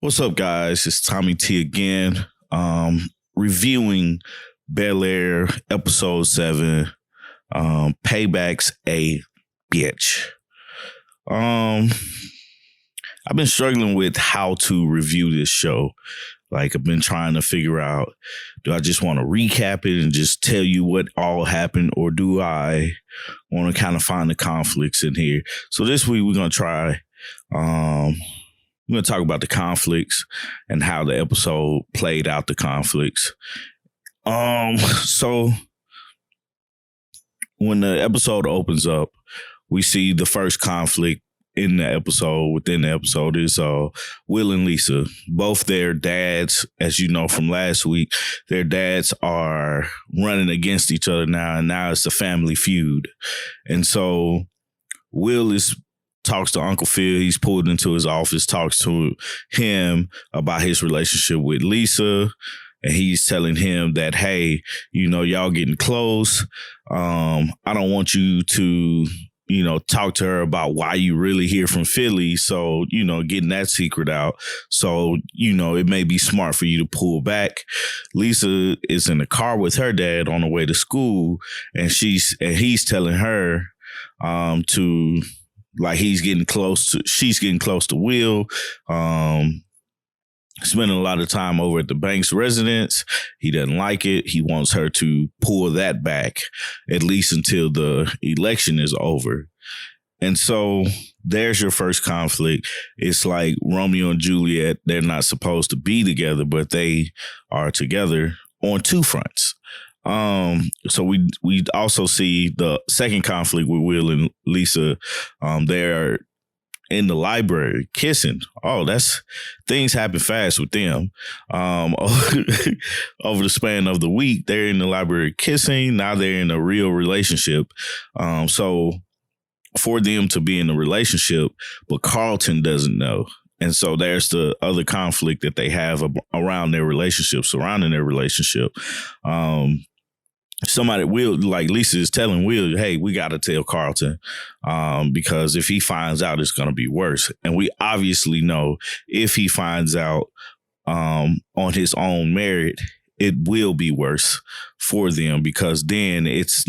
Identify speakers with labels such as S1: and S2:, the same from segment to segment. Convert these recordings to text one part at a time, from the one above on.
S1: What's up, guys? It's Tommy T again. Reviewing Bel-Air episode 7. Payback's a bitch. Um, I've been struggling with how to review this show. Like, I've been trying to figure out, do I just want to recap it and just tell you what all happened, or do I want to kind of find the conflicts in here? So this week we're gonna try. We're going to talk about the conflicts and how the episode played out the conflicts. So when the episode opens up, we see the first conflict in the episode, within the episode, is Will and Lisa. Both their dads, as you know from last week, their dads are running against each other now, and now it's a family feud. And so Will talks to Uncle Phil. He's pulled into his office, talks to him about his relationship with Lisa. And he's telling him that, hey, y'all getting close. I don't want you to, talk to her about why you really here from Philly. So, getting that secret out. So, it may be smart for you to pull back. Lisa is in the car with her dad on the way to school. And he's telling her to, like, she's getting close to Will, spending a lot of time over at the bank's residence. He doesn't like it. He wants her to pull that back, at least until the election is over. And so there's your first conflict. It's like Romeo and Juliet. They're not supposed to be together, but they are together on two fronts. So we also see the second conflict with Will and Lisa. They're in the library kissing. Things happen fast with them. Over the span of the week, they're in the library kissing. Now they're in a real relationship. So for them to be in a relationship, but Carlton doesn't know. And so there's the other conflict that they have around their relationship, surrounding their relationship. Lisa is telling Will, hey, we got to tell Carlton, because if he finds out, it's going to be worse. And we obviously know if he finds out on his own merit, it will be worse for them, because then it's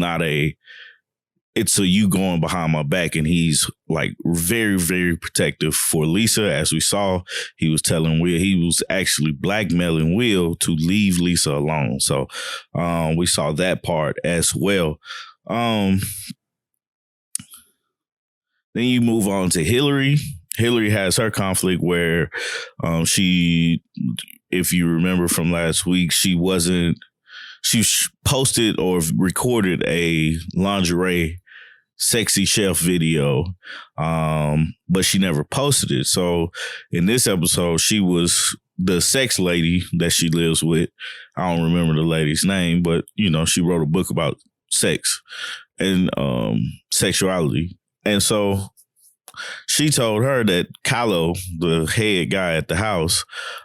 S1: a you going behind my back. And he's like very, very protective for Lisa. As we saw, he was telling Will, he was actually blackmailing Will to leave Lisa alone. So we saw that part as well. Then you move on to Hillary. Hillary has her conflict where she, if you remember from last week, she posted or recorded a lingerie sexy chef video, but she never posted it. So in this episode, she was the sex lady that she lives with. I don't remember the lady's name, but she wrote a book about sex and sexuality. And so she told her that Kylo, the head guy at the house,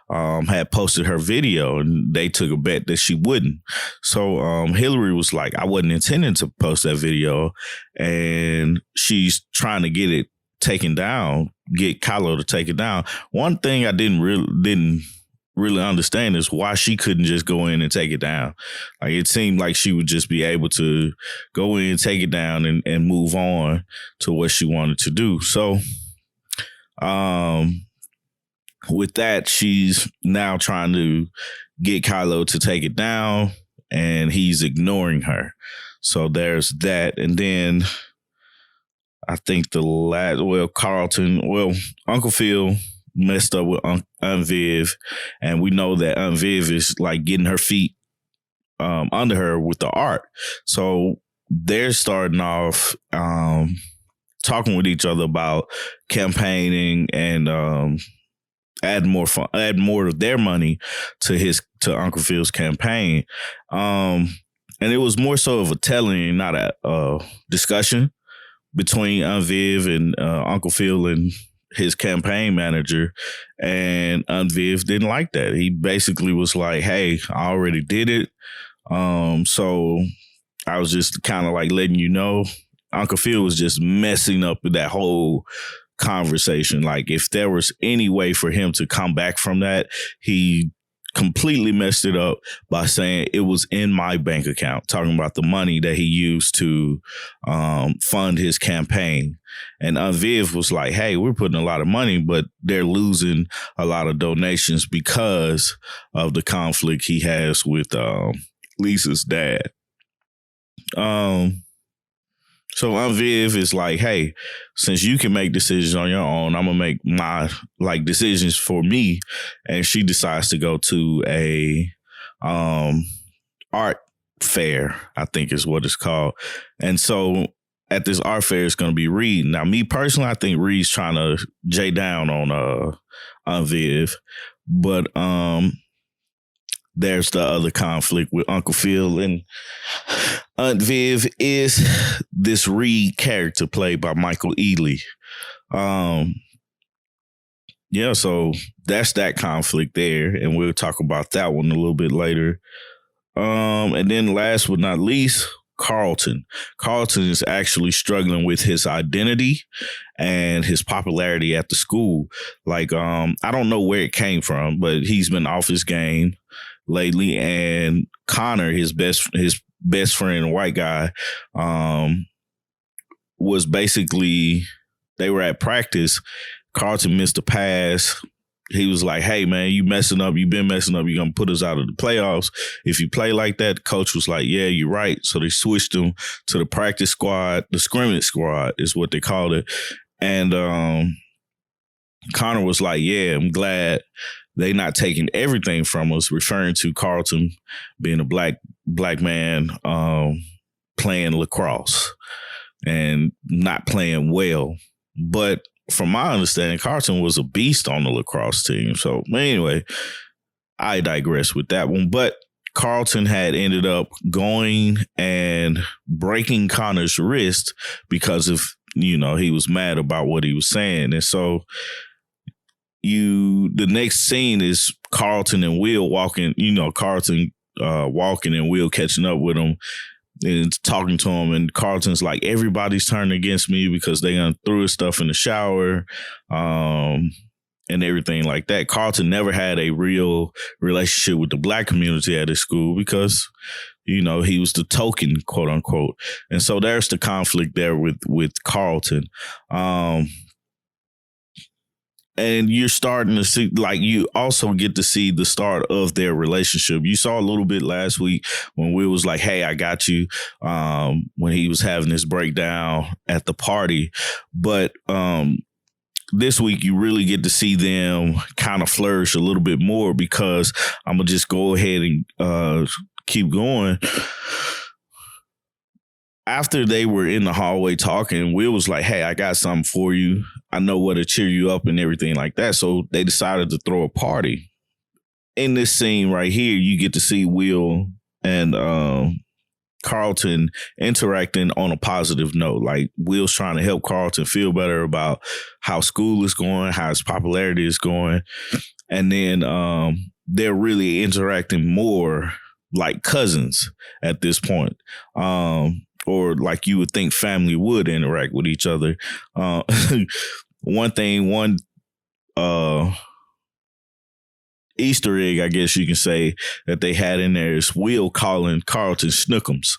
S1: had posted her video, and they took a bet that she wouldn't. So Hillary was like, I wasn't intending to post that video. And she's trying to get it taken down, get Kylo to take it down. One thing I didn't really understand is why she couldn't just go in and take it down. Like, it seemed like she would just be able to go in, take it down, and move on to what she wanted to do. So with that, she's now trying to get Kylo to take it down, and he's ignoring her. So there's that. And then I think Uncle Phil messed up with Aunt Viv, and we know that Aunt Viv is like getting her feet under her with the art. So they're starting off talking with each other about campaigning and add more of their money to Uncle Phil's campaign. And it was more so of a telling, not a discussion between Aunt Viv and Uncle Phil and his campaign manager. And Aunt Viv didn't like that. He basically was like, hey, I already did it. So I was just kind of like letting you know. Uncle Phil was just messing up that whole conversation. Like, if there was any way for him to come back from that, he completely messed it up by saying it was in my bank account, talking about the money that he used to fund his campaign. And Viv was like, hey, we're putting a lot of money, but they're losing a lot of donations because of the conflict he has with Lisa's dad. So Viv is like, hey, since you can make decisions on your own, I'm gonna make my decisions for me. And she decides to go to a art fair, I think is what it's called. And so at this art fair, it's gonna be Reed. Now, me personally, I think Reed's trying to J down on Viv, but there's the other conflict with Uncle Phil, and Aunt Viv is this Reed character played by Michael Ealy. So that's that conflict there, and we'll talk about that one a little bit later. And then last but not least, Carlton. Carlton is actually struggling with his identity and his popularity at the school. Like, I don't know where it came from, but he's been off his game lately, and Connor, his best friend, a white guy, was basically, they were at practice. Carlton missed a pass. He was like, hey, man, you messing up. You've been messing up. You're going to put us out of the playoffs if you play like that. Coach was like, yeah, you're right. So they switched him to the practice squad. The scrimmage squad is what they called it. And Connor was like, yeah, I'm glad they not taking everything from us, referring to Carlton being a black man playing lacrosse and not playing well. But from my understanding, Carlton was a beast on the lacrosse team. So anyway, I digress with that one. But Carlton had ended up going and breaking Connor's wrist because of, he was mad about what he was saying. And so the next scene is Carlton and Will walking, Carlton walking and Will catching up with him and talking to him. And Carlton's like, everybody's turning against me because they threw his stuff in the shower and everything like that. Carlton never had a real relationship with the black community at his school because, he was the token, quote unquote. And so there's the conflict there with Carlton. And you're starting to see, you also get to see the start of their relationship. You saw a little bit last week when Will was like, hey, I got you, when he was having this breakdown at the party. But this week, you really get to see them kind of flourish a little bit more, because I'm going to just go ahead and keep going. After they were in the hallway talking, Will was like, hey, I got something for you. I know what to cheer you up and everything like that. So they decided to throw a party. In this scene right here, you get to see Will and Carlton interacting on a positive note. Like, Will's trying to help Carlton feel better about how school is going, how his popularity is going. And then they're really interacting more like cousins at this point. Or like you would think family would interact with each other. One Easter egg, I guess you can say, that they had in there is Will calling Carlton Snookums,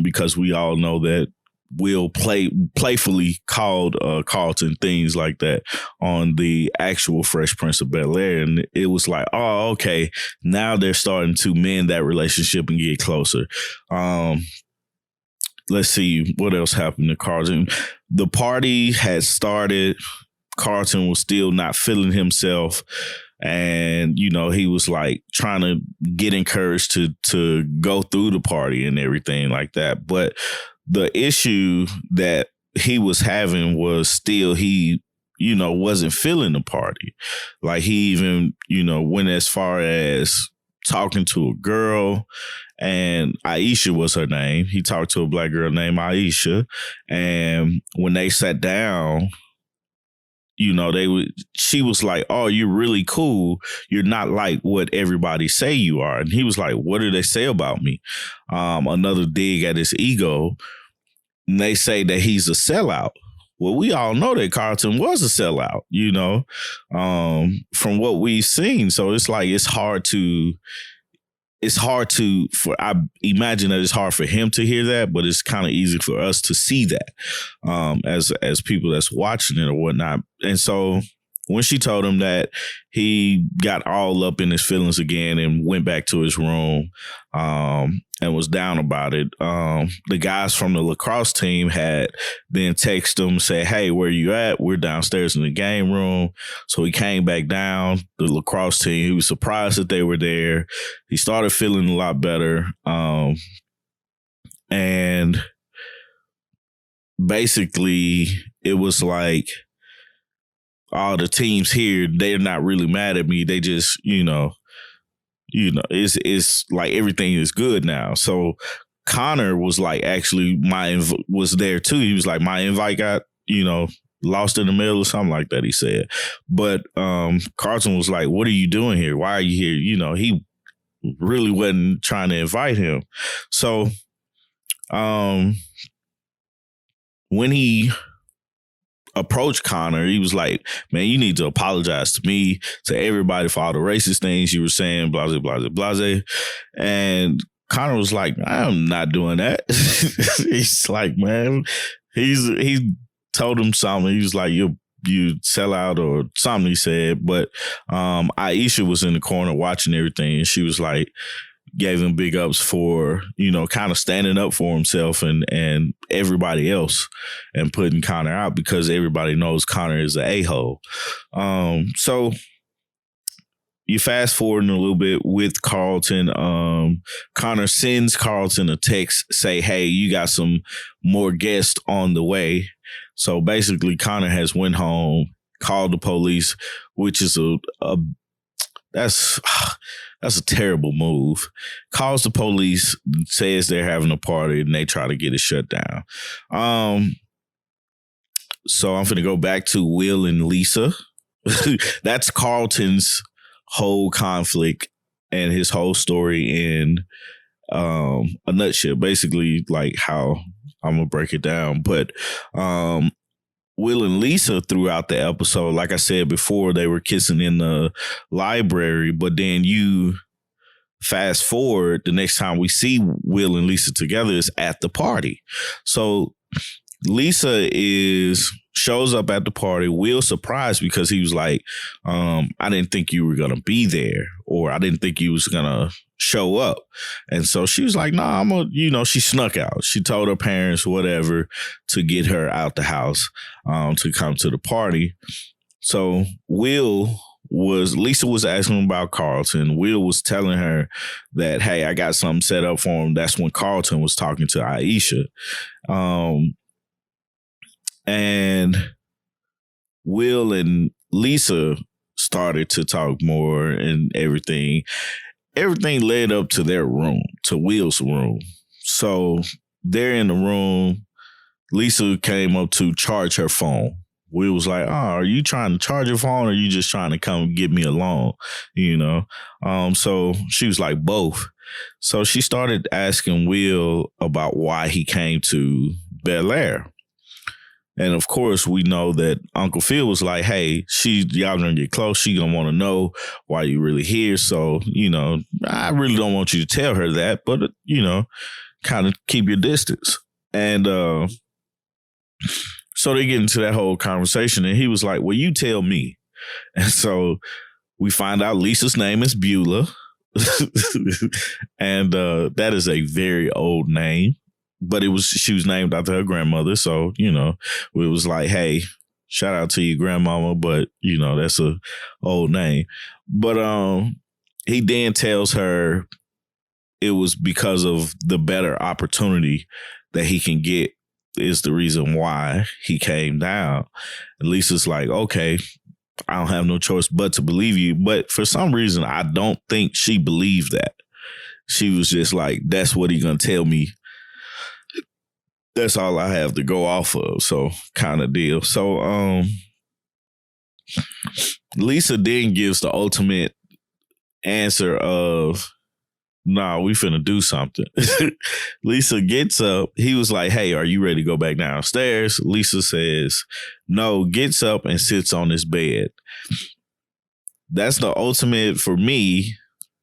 S1: because we all know that Will playfully called Carlton things like that on the actual Fresh Prince of Bel-Air. And it was like, oh, okay, now they're starting to mend that relationship and get closer. Let's see what else happened to Carlton. The party had started. Carlton was still not feeling himself. And, he was like trying to get encouraged to go through the party and everything like that. But the issue that he was having was still he wasn't feeling the party. Like, he even, went as far as talking to a girl, and Aisha was her name. He talked to a black girl named Aisha. And when they sat down, she was like, oh, you're really cool. You're not like what everybody say you are. And he was like, what do they say about me? Another dig at his ego. And they say that he's a sellout. well, we all know that Carlton was a sellout, from what we've seen. So it's like I imagine that it's hard for him to hear that, but it's kind of easy for us to see that as people that's watching it or whatnot. And so when she told him that, he got all up in his feelings again and went back to his room and was down about it. The guys from the lacrosse team had then texted him, say, hey, where you at? We're downstairs in the game room. So he came back down, the lacrosse team. He was surprised that they were there. He started feeling a lot better. And basically it was like, all the teams here, they're not really mad at me. They just, it's like everything is good now. So Connor was like, actually, was there too. He was like, my invite got, lost in the mail or something like that, he said. But Carlton was like, what are you doing here? Why are you here? He really wasn't trying to invite him. So when he approached Connor, he was like, man, you need to apologize to me, to everybody for all the racist things you were saying, blase, blase, blase. And Connor was like, I'm not doing that. He's like, man, he told him something. He was like, you sell out or something, he said. But Aisha was in the corner watching everything, and she was like, gave him big ups for, kind of standing up for himself and everybody else and putting Connor out, because everybody knows Connor is an a-hole. So you fast forward a little bit with Carlton. Connor sends Carlton a text, say, hey, you got some more guests on the way. So basically Connor has went home, called the police, which is that's a terrible move. Calls the police, says they're having a party, and they try to get it shut down. So I'm going to go back to Will and Lisa. That's Carlton's whole conflict and his whole story in a nutshell. Basically, like how I'm going to break it down. But Will and Lisa throughout the episode, like I said before, they were kissing in the library, but then you fast forward, the next time we see Will and Lisa together is at the party. So Lisa shows up at the party. Will surprised because he was like, I didn't think you were going to be there, or I didn't think you was going to show up. And so she was like, nah, she snuck out. She told her parents, whatever, to get her out the house, to come to the party. So Lisa was asking about Carlton. Will was telling her that, hey, I got something set up for him. That's when Carlton was talking to Aisha. And Will and Lisa started to talk more and everything. Everything led up to their room, to Will's room. So they're in the room. Lisa came up to charge her phone. Will was like, are you trying to charge your phone, or are you just trying to come get me alone? So she was like, both. So she started asking Will about why he came to Bel-Air. And of course, we know that Uncle Phil was like, hey, y'all gonna get close. She gonna want to know why you really here. So, I really don't want you to tell her that, but, kind of keep your distance. And so they get into that whole conversation, and he was like, well, you tell me. And so we find out Lisa's name is Beulah. And that is a very old name. But she was named after her grandmother. So, it was like, hey, shout out to your grandmama, but, that's a old name. But he then tells her it was because of the better opportunity that he can get is the reason why he came down. And Lisa's like, okay, I don't have no choice but to believe you. But for some reason, I don't think she believed that. She was just like, that's what he gonna tell me. That's all I have to go off of. So kind of deal. So Lisa then gives the ultimate answer of, nah, we finna do something. Lisa gets up. He was like, hey, are you ready to go back downstairs? Lisa says, no, gets up and sits on his bed. That's the ultimate for me.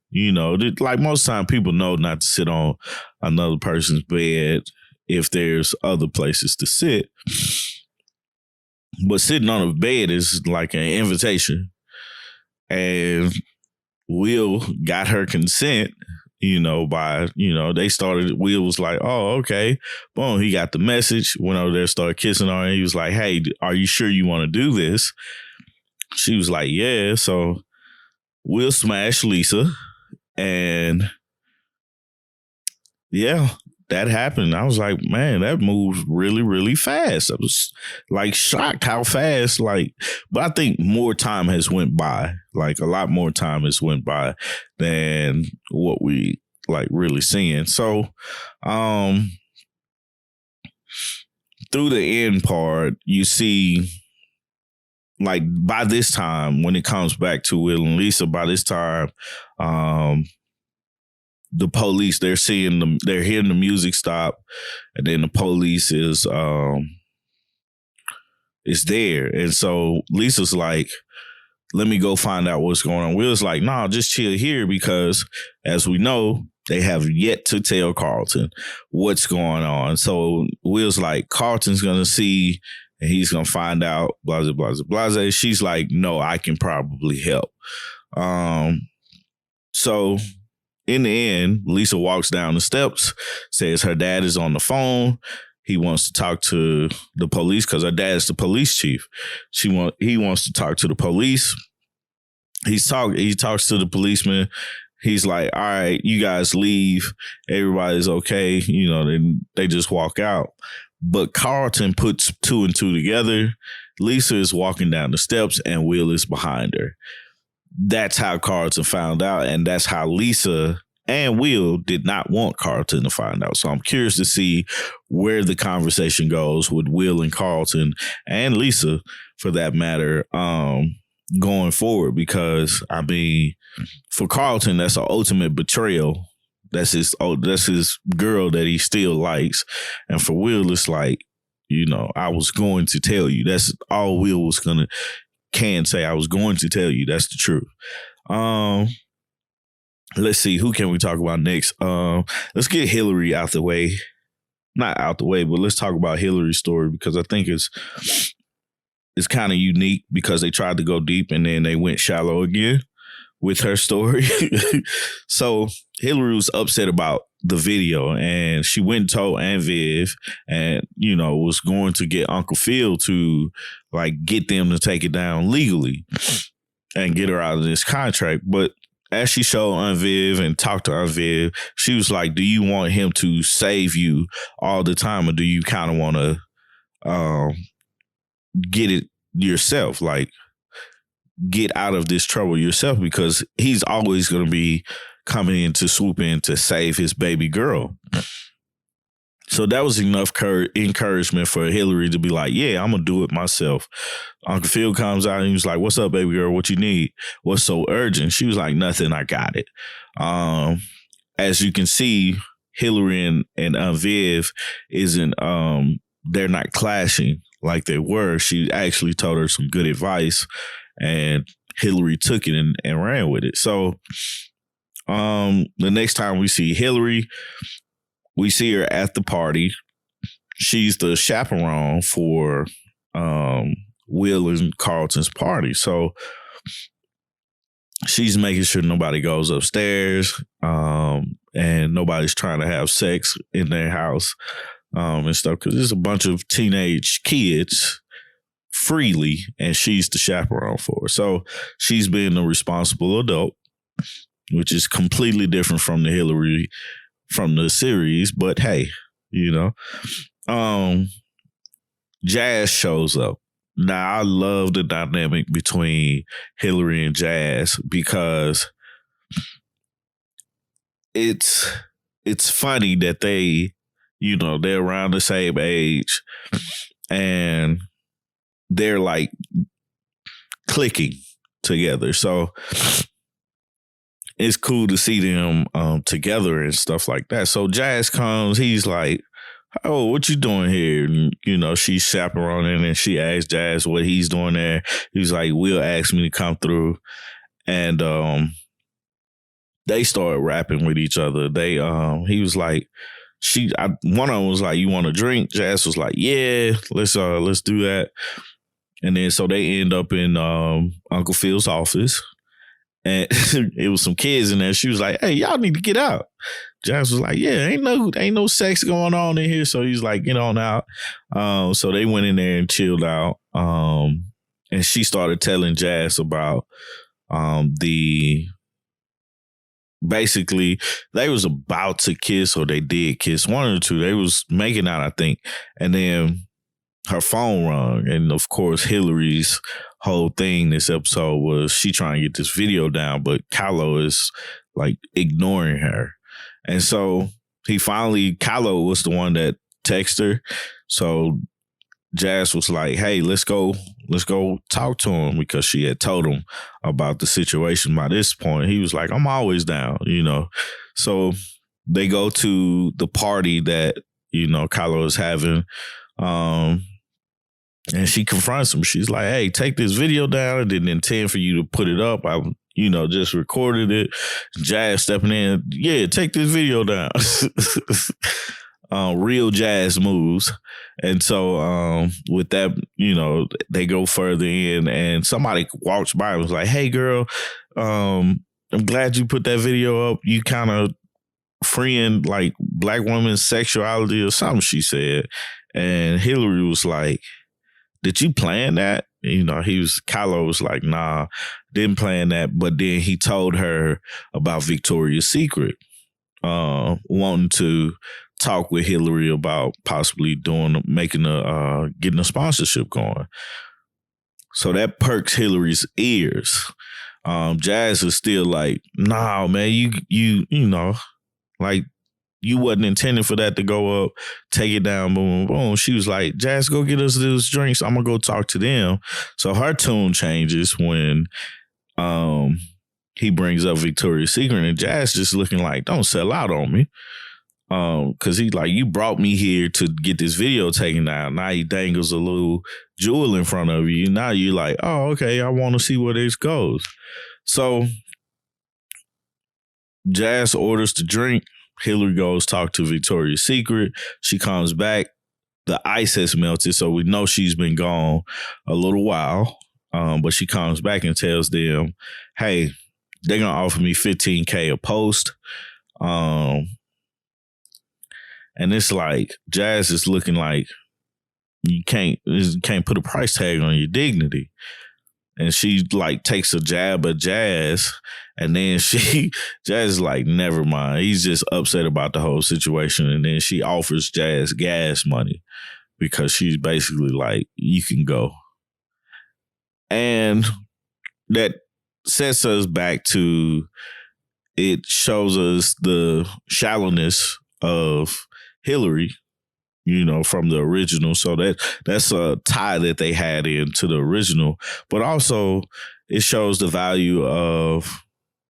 S1: You know, like most time people know not to sit on another person's bed if there's other places to sit. But sitting on a bed is like an invitation. And Will got her consent, Will was like, oh, okay. Boom, he got the message, went over there, started kissing her, and he was like, hey, are you sure you want to do this? She was like, yeah. So Will smashed Lisa, and yeah, that happened. I was like, man, that moved really, really fast. I was like shocked how fast, but I think more time has went by, like a lot more time has went by than what we like really seeing. So, through the end part, you see, like by this time, when it comes back to Will and Lisa, by this time, the police, they're hearing the music stop, and then the police is there. And so Lisa's like, let me go find out what's going on. Will's like, nah, just chill here, because as we know, they have yet to tell Carlton what's going on. So Will's like, Carlton's going to see, and he's going to find out, blah, blah, blah, blah. She's like, no, I can probably help. So in the end, Lisa walks down the steps, says her dad is on the phone. He wants to talk to the police because her dad's the police chief. He wants to talk to the police. He talks to the policeman. He's like, all right, you guys leave. Everybody's okay. Then they just walk out. But Carlton puts two and two together. Lisa is walking down the steps and Will is behind her. That's how Carlton found out, and that's how Lisa and Will did not want Carlton to find out. So I'm curious to see where the conversation goes with Will and Carlton, and Lisa, for that matter, going forward. Because I mean, for Carlton, that's an ultimate betrayal. That's his girl that he still likes, and for Will, it's like, I was going to tell you. That's all Will can say. I was going to tell you. That's the truth. Let's see, who can we talk about next? Let's get Hillary out the way. Not out the way, but let's talk about Hillary's story, because I think it's kind of unique, because they tried to go deep and then they went shallow again with her story. So Hillary was upset about the video, and she went and told Aunt Viv, and was going to get Uncle Phil to like get them to take it down legally and get her out of this contract. But as she showed Aunt Viv and talked to Aunt Viv, she was like, do you want him to save you all the time, or do you kind of want to get it yourself, like get out of this trouble yourself, because he's always going to be coming in to swoop in to save his baby girl. So that was enough encouragement for Hillary to be like, yeah, I'm going to do it myself. Uncle Phil comes out and he was like, what's up, baby girl? What you need? What's so urgent? She was like, nothing, I got it. As you can see, Hillary and Aunt Viv isn't, they're not clashing like they were. She actually told her some good advice, and Hillary took it and ran with it. So the next time we see Hillary, we see her at the party. She's the chaperone for Will and Carlton's party. So she's making sure nobody goes upstairs, and nobody's trying to have sex in their house and stuff, because there's a bunch of teenage kids freely, and she's the chaperone for her. So she's being a responsible adult, which is completely different from the Hillary from the series. But hey, Jazz shows up. Now, I love the dynamic between Hillary and Jazz, because it's funny that they, they're around the same age and they're like clicking together. So it's cool to see them together and stuff like that. So Jazz comes, he's like, "Oh, what you doing here?" And, she's chaperoning, and she asks Jazz what he's doing there. He's like, "Will asked me to come through," and they started rapping with each other. He was like, one of them was like, "You want a drink?" Jazz was like, "Yeah, let's do that." And then so they end up in Uncle Phil's office, and it was some kids in there. She was like, "Hey, y'all need to get out." Jazz was like, "Yeah, ain't no sex going on in here." So he's like, "Get on out." So they went in there and chilled out. And she started telling Jazz about basically they was about to kiss, or they did kiss, one of the two. They was making out, I think. And then her phone rung. And of course, Hillary's whole thing this episode was she trying to get this video down, but Kylo is like ignoring her. And so Kylo was the one that texted her. So Jazz was like, "Hey, let's go talk to him," because she had told him about the situation. By this point, he was like, "I'm always down," So they go to the party that, Kylo is having. And she confronts him. She's like, "Hey, take this video down. I didn't intend for you to put it up. I, just recorded it." Jazz stepping in. "Yeah, take this video down." Real Jazz moves. And so with that, they go further in, and somebody walks by and was like, "Hey, girl, I'm glad you put that video up. You kind of freeing like black women's sexuality," or something, she said. And Hillary was like, "Did you plan that?" Kylo was like, "Nah, didn't plan that." But then he told her about Victoria's Secret, wanting to talk with Hillary about possibly getting a sponsorship going. So that perks Hillary's ears. Jazz is still like, "Nah, man, you like, you wasn't intending for that to go up. Take it down, boom, boom, boom." She was like, "Jazz, go get us those drinks. I'm going to go talk to them." So her tune changes when he brings up Victoria's Secret, and Jazz just looking like, "Don't sell out on me." Because he's like, "You brought me here to get this video taken down. Now he dangles a little jewel in front of you. Now you're like, oh, okay, I want to see where this goes." So Jazz orders the drink. Hillary goes talk to Victoria's Secret. She comes back. The ice has melted, so we know she's been gone a little while. But she comes back and tells them, "Hey, they're going to offer me $15K a post." And it's like, Jazz is looking like you can't put a price tag on your dignity. And she like takes a jab at Jazz, and then Jazz is like, "Never mind." He's just upset about the whole situation. And then she offers Jazz gas money because she's basically like, "You can go." And that sets us back to, it shows us the shallowness of Hillary, from the original. So that's a tie that they had into the original. But also it shows the value of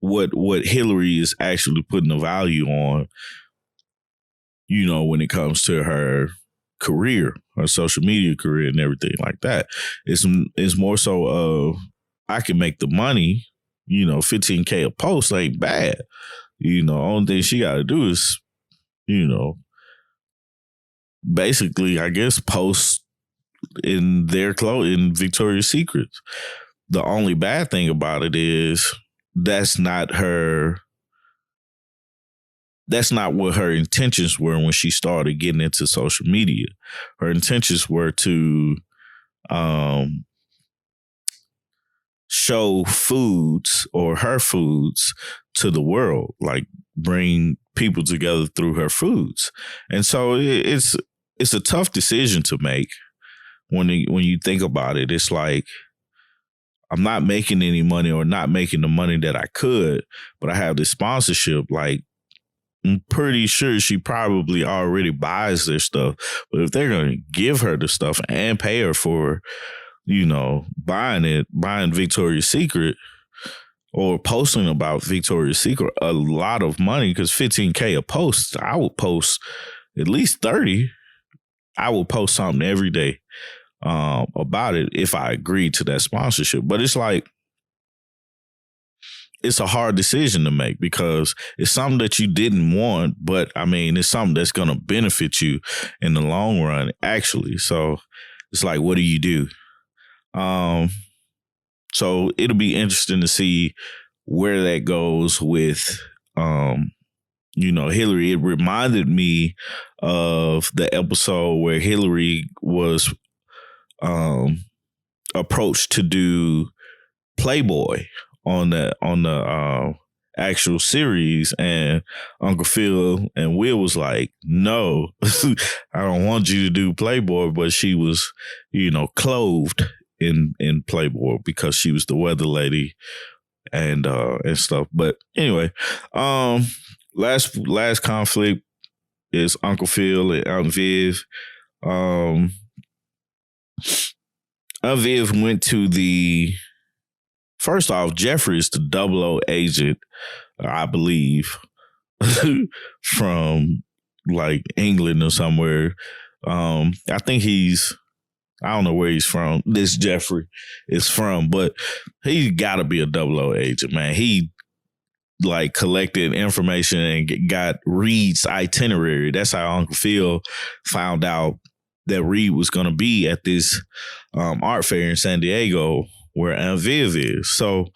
S1: what Hillary is actually putting the value on, when it comes to her career, her social media career and everything like that. It's more so of, I can make the money, $15K a post ain't bad. Only thing she got to do is, basically, I guess, post in their clothes in Victoria's Secret. The only bad thing about it is that's not what her intentions were when she started getting into social media. Her intentions were to show foods, or her foods, to the world, like bring people together through her foods. And so it's a tough decision to make when you think about it. It's like, I'm not making any money, or not making the money that I could, but I have this sponsorship. Like, I'm pretty sure she probably already buys their stuff. But if they're going to give her the stuff and pay her for, buying Victoria's Secret, or posting about Victoria's Secret a lot of money, because $15K a post, I would post at least 30. I would post something every day about it if I agreed to that sponsorship. But it's like, it's a hard decision to make because it's something that you didn't want, but I mean, it's something that's going to benefit you in the long run, actually. So it's like, what do you do? So it'll be interesting to see where that goes with, Hillary. It reminded me of the episode where Hillary was approached to do Playboy on the actual series, and Uncle Phil and Will was like, no, I don't want you to do Playboy, but she was, clothed in Playboy because she was the weather lady and stuff. But anyway, last conflict is Uncle Phil and Aunt Viv. Aunt Viv went to the, first off, Jeffrey is the 00 agent, I believe, from like England or somewhere. I think I don't know where he's from. This Jeffrey is from, but he got to be a 00 agent, man. He like collected information and got Reed's itinerary. That's how Uncle Phil found out that Reed was going to be at this art fair in San Diego where Aunt Viv is. So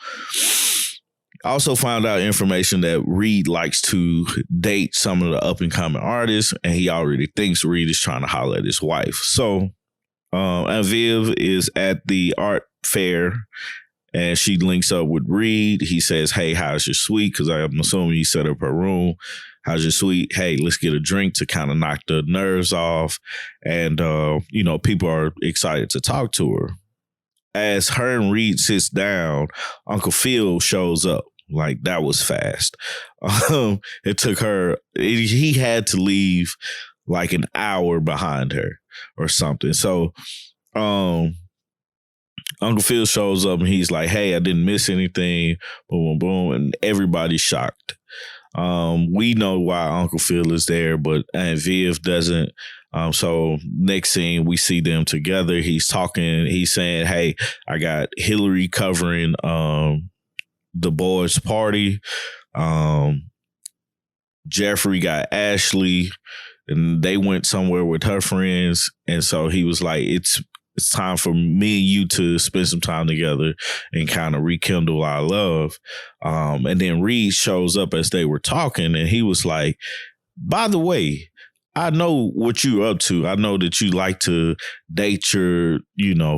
S1: I also found out information that Reed likes to date some of the up and coming artists, and he already thinks Reed is trying to holler at his wife. So Aunt Viv is at the art fair and she links up with Reed. He says, hey, how's your suite? Because I'm assuming he set up her room. How's your suite? Hey, let's get a drink to kind of knock the nerves off. And, people are excited to talk to her. As her and Reed sits down, Uncle Phil shows up. Like, that was fast. It took her, he had to leave like an hour behind her or something. So Uncle Phil shows up and he's like, hey, I didn't miss anything. Boom, boom, boom. And everybody's shocked. We know why Uncle Phil is there, but Aunt Viv doesn't. So next scene, we see them together. He's talking. He's saying, hey, I got Hillary covering the boys' party. Jeffrey got Ashley, and they went somewhere with her friends. And so he was like, it's time for me and you to spend some time together and kind of rekindle our love. And then Reed shows up as they were talking, and he was like, by the way, I know what you're up to. I know that you like to date your,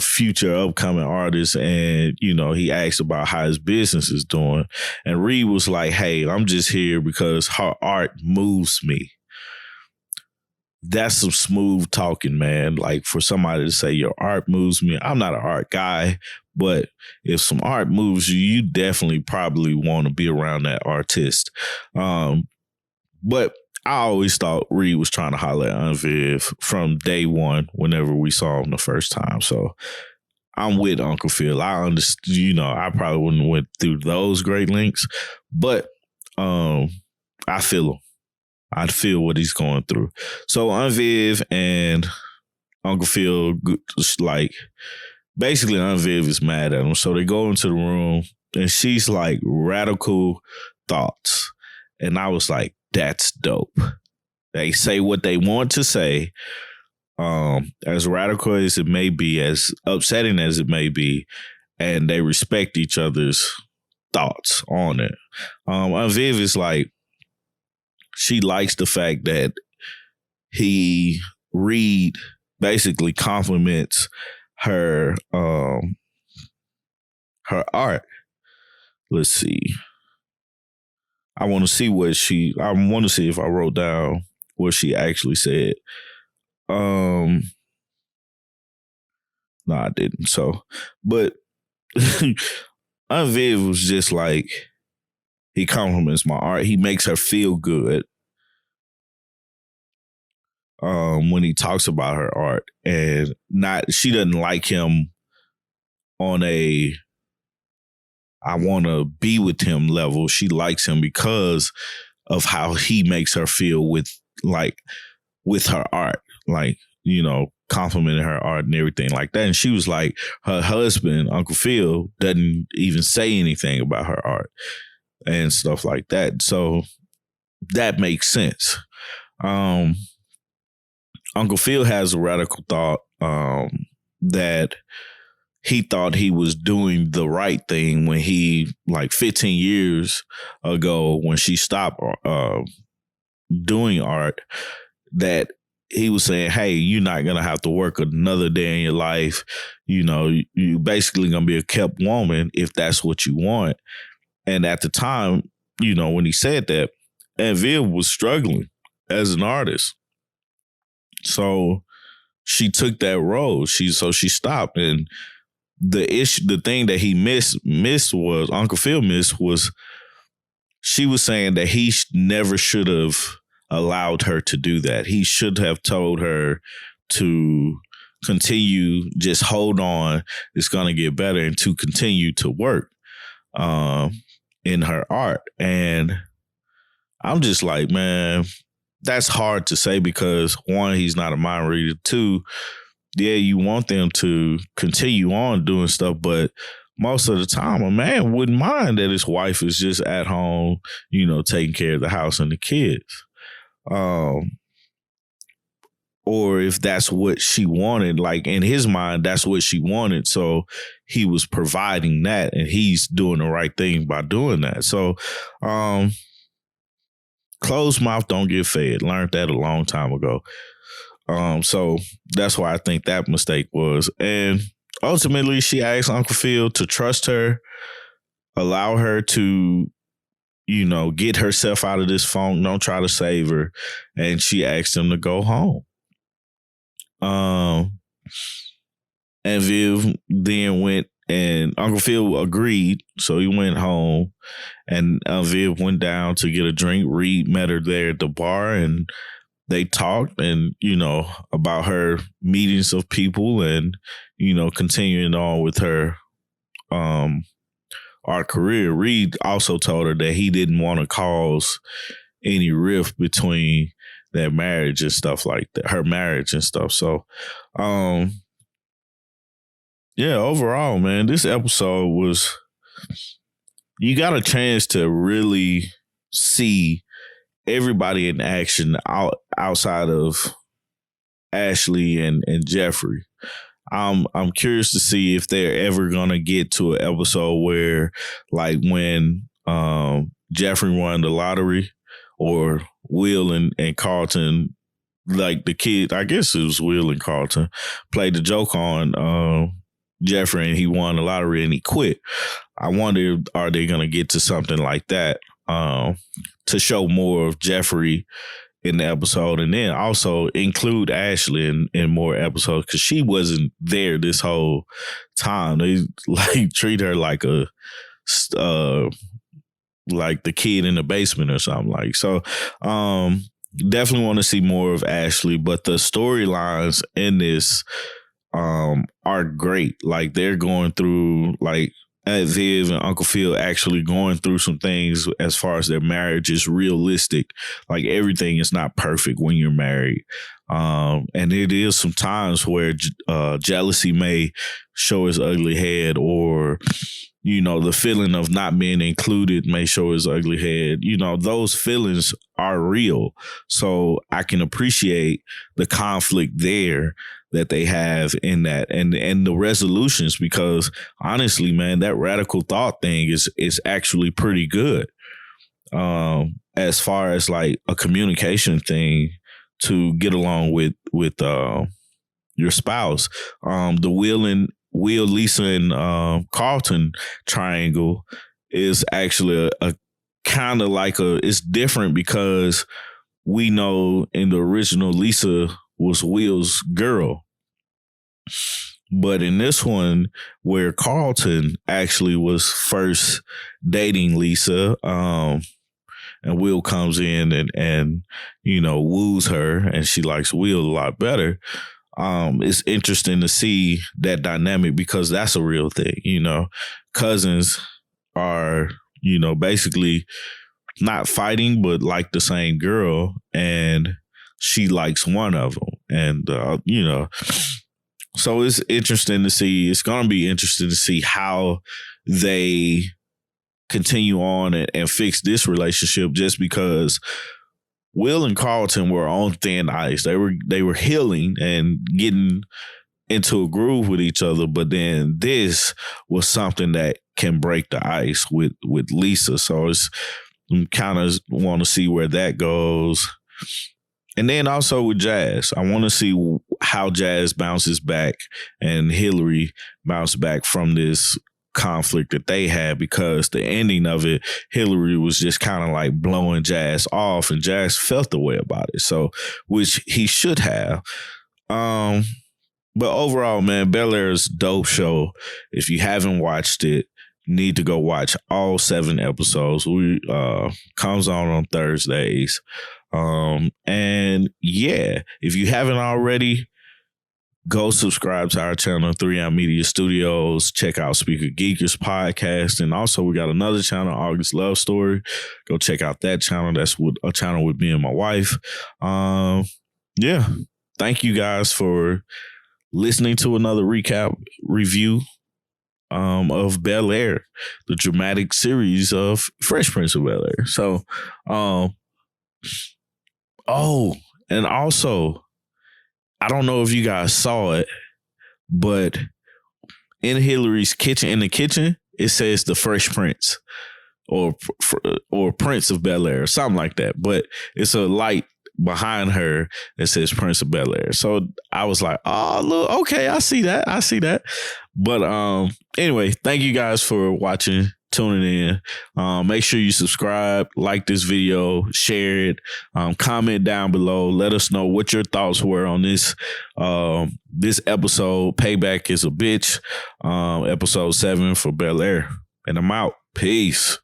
S1: future upcoming artists. And, he asked about how his business is doing. And Reed was like, hey, I'm just here because her art moves me. That's some smooth talking, man. Like, for somebody to say your art moves me. I'm not an art guy, but if some art moves you, you definitely probably want to be around that artist. But I always thought Reed was trying to holler at Aunt Viv from day one whenever we saw him the first time. So I'm with Uncle Phil. I understand, I probably wouldn't have went through those great lengths, but I feel him. I feel what he's going through. So Aunt Viv and Uncle Phil, like, basically Aunt Viv is mad at him. So they go into the room and she's like, radical thoughts. And I was like, that's dope. They say what they want to say. As radical as it may be, as upsetting as it may be, and they respect each other's thoughts on it. Aunt Viv is like, she likes the fact that Reed basically compliments her art. Let's see. I want to see if I wrote down what she actually said. No, I didn't. So, but Aunt Viv was just like, he compliments my art. He makes her feel good when he talks about her art, and she doesn't like him on a, I want to be with him level. She likes him because of how he makes her feel with her art, like, complimenting her art and everything like that. And she was like, her husband, Uncle Phil, doesn't even say anything about her art and stuff like that. So that makes sense. Uncle Phil has a radical thought that he thought he was doing the right thing when he, like 15 years ago, when she stopped doing art, that he was saying, hey, you're not going to have to work another day in your life. You basically going to be a kept woman if that's what you want. And at the time, when he said that, Aunt Viv was struggling as an artist. So she took that role. She stopped. And the thing that he missed was, Uncle Phil missed, was she was saying that he never should have allowed her to do that. He should have told her to continue, just hold on, it's going to get better, and to continue to work in her art. And I'm just like, man, that's hard to say because, one, he's not a mind reader. Two, yeah, you want them to continue on doing stuff, but most of the time a man wouldn't mind that his wife is just at home, taking care of the house and the kids. Or if that's what she wanted, like in his mind, that's what she wanted. So he was providing that, and he's doing the right thing by doing that. So, closed mouth don't get fed. Learned that a long time ago. So that's why I think that mistake was. And ultimately, she asked Uncle Phil to trust her, allow her to, get herself out of this funk, don't try to save her. And she asked him to go home. And Viv then went, and Uncle Phil agreed. So he went home, and Viv went down to get a drink. Reed met her there at the bar, and they talked and, about her meetings of people and, continuing on with her art career. Reed also told her that he didn't want to cause any rift between their marriage and stuff like that, her marriage and stuff. So, yeah, overall, man, this episode was, you got a chance to really see everybody in action outside of Ashley and Jeffrey. I'm curious to see if they're ever gonna get to an episode where, like, when Jeffrey won the lottery, or Will and Carlton, like the kid, I guess it was Will and Carlton, played the joke on Jeffrey, and he won the lottery and he quit. I wonder, are they gonna get to something like that to show more of Jeffrey in the episode, and then also include Ashley in more episodes, because she wasn't there this whole time. They like treat her like like the kid in the basement or something like. So definitely want to see more of Ashley, but the storylines in this are great. Like, they're going through, like, Viv and Uncle Phil actually going through some things as far as their marriage is realistic. Like, everything is not perfect when you're married. And it is some times where jealousy may show its ugly head, or, the feeling of not being included may show its ugly head. Those feelings are real. So I can appreciate the conflict there that they have in that, and the resolutions, because honestly, man, that radical thought thing is actually pretty good as far as like a communication thing to get along with your spouse. The Will, Lisa, and Carlton triangle is actually a kind of like it's different, because we know in the original Lisa was Will's girl. But in this one, where Carlton actually was first dating Lisa, and Will comes in and woos her, and she likes Will a lot better. It's interesting to see that dynamic, because that's a real thing. Cousins are, basically not fighting, but like the same girl, and she likes one of them. And, so it's interesting to see. It's going to be interesting to see how they continue on and fix this relationship, just because Will and Carlton were on thin ice. They were healing and getting into a groove with each other, but then this was something that can break the ice with Lisa. So it's kind of want to see where that goes. And then also with Jazz, I want to see how Jazz bounces back and Hillary bounce back from this conflict that they had, because the ending of it, Hillary was just kind of like blowing Jazz off, and Jazz felt the way about it. So, which he should have. But overall, man, Bel-Air is a dope show. If you haven't watched it, need to go watch all 7 episodes. We comes on Thursdays. And yeah, if you haven't already, go subscribe to our channel, 3M Media Studios. Check out Speaker Geekers podcast. And also we got another channel, August Love Story. Go check out that channel. That's a channel with me and my wife. Yeah. Thank you guys for listening to another recap review of Bel-Air, the dramatic series of Fresh Prince of Bel-Air. So, and also, I don't know if you guys saw it, but in Hillary's kitchen, it says the Fresh Prince or Prince of Bel-Air, or something like that. But it's a light behind her that says Prince of Bel-Air. So I was like, oh, look, okay, I see that. But anyway, thank you guys for watching, tuning in. Make sure you subscribe, like this video, share it, comment down below. Let us know what your thoughts were on this episode. Payback is a bitch. Episode 7 for Bel-Air. And I'm out. Peace.